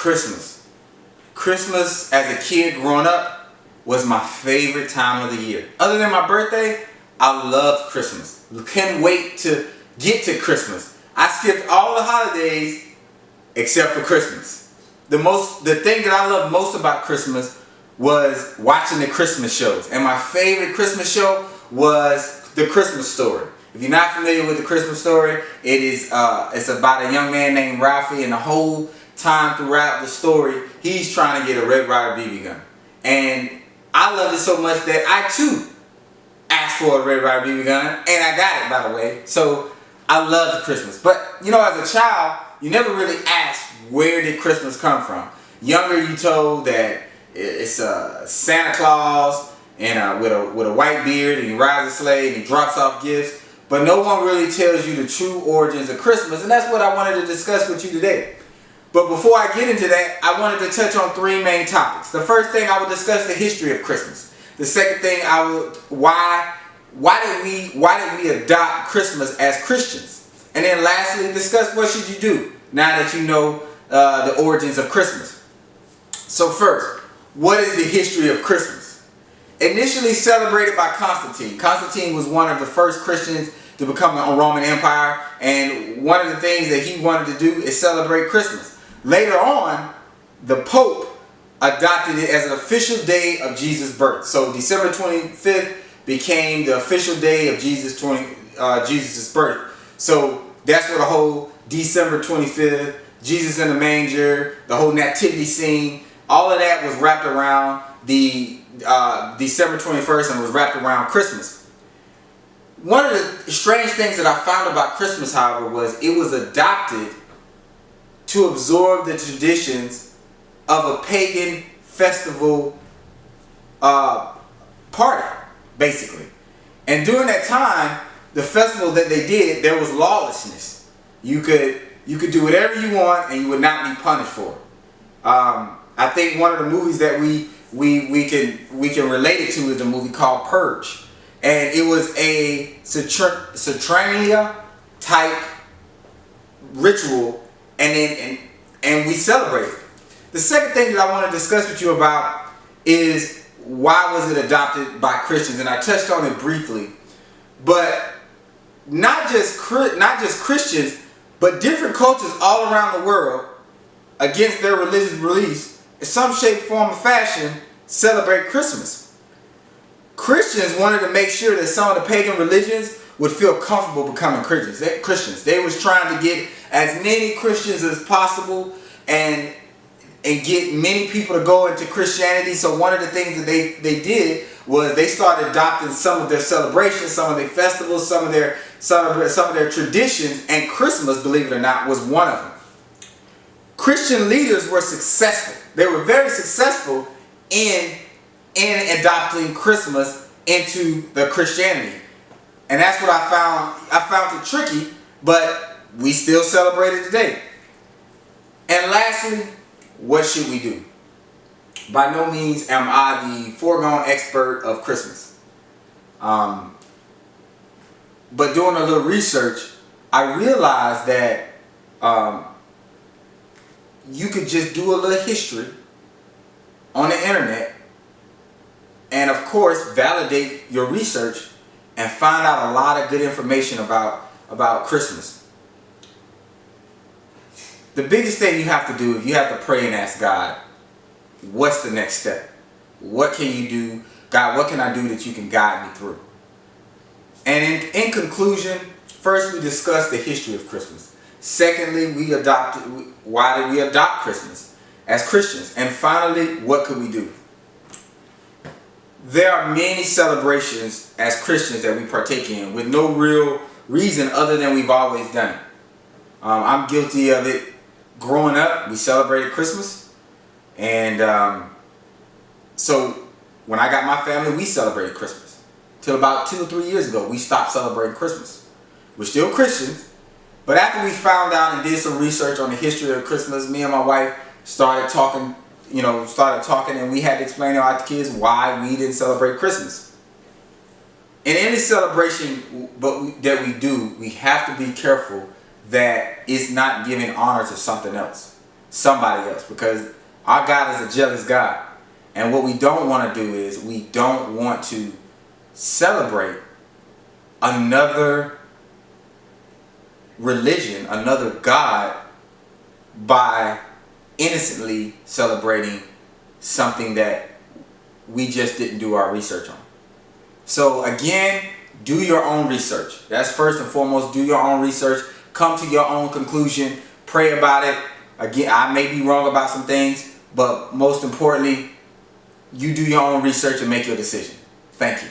Christmas. Christmas as a kid growing up was my favorite time of the year. Other than my birthday, I love Christmas. Can't wait to get to Christmas. I skipped all the holidays except for Christmas. The thing that I love most about Christmas was watching the Christmas shows. And my favorite Christmas show was The Christmas Story. If you're not familiar with The Christmas Story, it's about a young man named Ralphie, and the whole time throughout the story, he's trying to get a Red Ryder BB gun. And I loved it so much that I too asked for a Red Ryder BB gun, and I got it, by the way. So I love Christmas. But you know, as a child, you never really asked, where did Christmas come from? Younger, you told that it's Santa Claus and with a white beard, and he rides a sleigh and he drops off gifts. But no one really tells you the true origins of Christmas, and that's what I wanted to discuss with you today. But before I get into that, I wanted to touch on three main topics. The first thing, I will discuss the history of Christmas. The second thing, why did we adopt Christmas as Christians? And then lastly, discuss what should you do now that you know the origins of Christmas. So first, what is the history of Christmas? Initially celebrated by Constantine. Constantine was one of the first Christians to become a Roman Empire, and one of the things that he wanted to do is celebrate Christmas. Later on, the Pope adopted it as an official day of Jesus' birth. So December 25th became the official day of Jesus' birth. So that's what the whole December 25th, Jesus in the manger, the whole nativity scene, all of that was wrapped around the December 21st and was wrapped around Christmas. One of the strange things that I found about Christmas, however, was it was adopted to absorb the traditions of a pagan festival party, basically. And during that time, the festival that they did, there was lawlessness. You could do whatever you want and you would not be punished for it. I think one of the movies that we can relate it to is the movie called Purge. And it was a Saturnalia type ritual, and we celebrated. The second thing that I want to discuss with you about is why was it adopted by Christians, and I touched on it briefly. But not just Christians, but different cultures all around the world, against their religious beliefs, in some shape, form, or fashion, celebrate Christmas. Christians wanted to make sure that some of the pagan religions would feel comfortable becoming Christians. They was trying to get as many Christians as possible and get many people to go into Christianity. So one of the things that they did was they started adopting some of their celebrations, some of their festivals, some of their traditions, and Christmas, believe it or not, was one of them. Christian leaders were successful. They were very successful in adopting Christmas into the Christianity. And that's what I found. I found it tricky, but we still celebrate it today. And lastly, what should we do? By no means am I the foregone expert of Christmas. But doing a little research, I realized that you could just do a little history on the internet and, of course, validate your research and find out a lot of good information about Christmas. The biggest thing you have to do is you have to pray and ask God, what's the next step? What can you do? God, what can I do that you can guide me through? And in conclusion, first we discussed the history of Christmas. Secondly, why did we adopt Christmas as Christians? And finally, what could we do? There are many celebrations as Christians that we partake in with no real reason other than we've always done it. I'm guilty of it. Growing up, we celebrated Christmas. And so when I got my family, we celebrated Christmas. Till about 2 or 3 years ago, we stopped celebrating Christmas. We're still Christians. But after we found out and did some research on the history of Christmas, me and my wife started talking, and we had to explain to our kids why we didn't celebrate Christmas. In any celebration that we do, we have to be careful that it's not giving honor to something else. somebody else, because our God is a jealous God. And what we don't want to do is we don't want to celebrate another religion, another God, by innocently celebrating something that we just didn't do our research on. So again, do your own research. That's first and foremost. Do your own research. Come to your own conclusion. Pray about it. Again, I may be wrong about some things, but most importantly, you do your own research and make your decision. Thank you.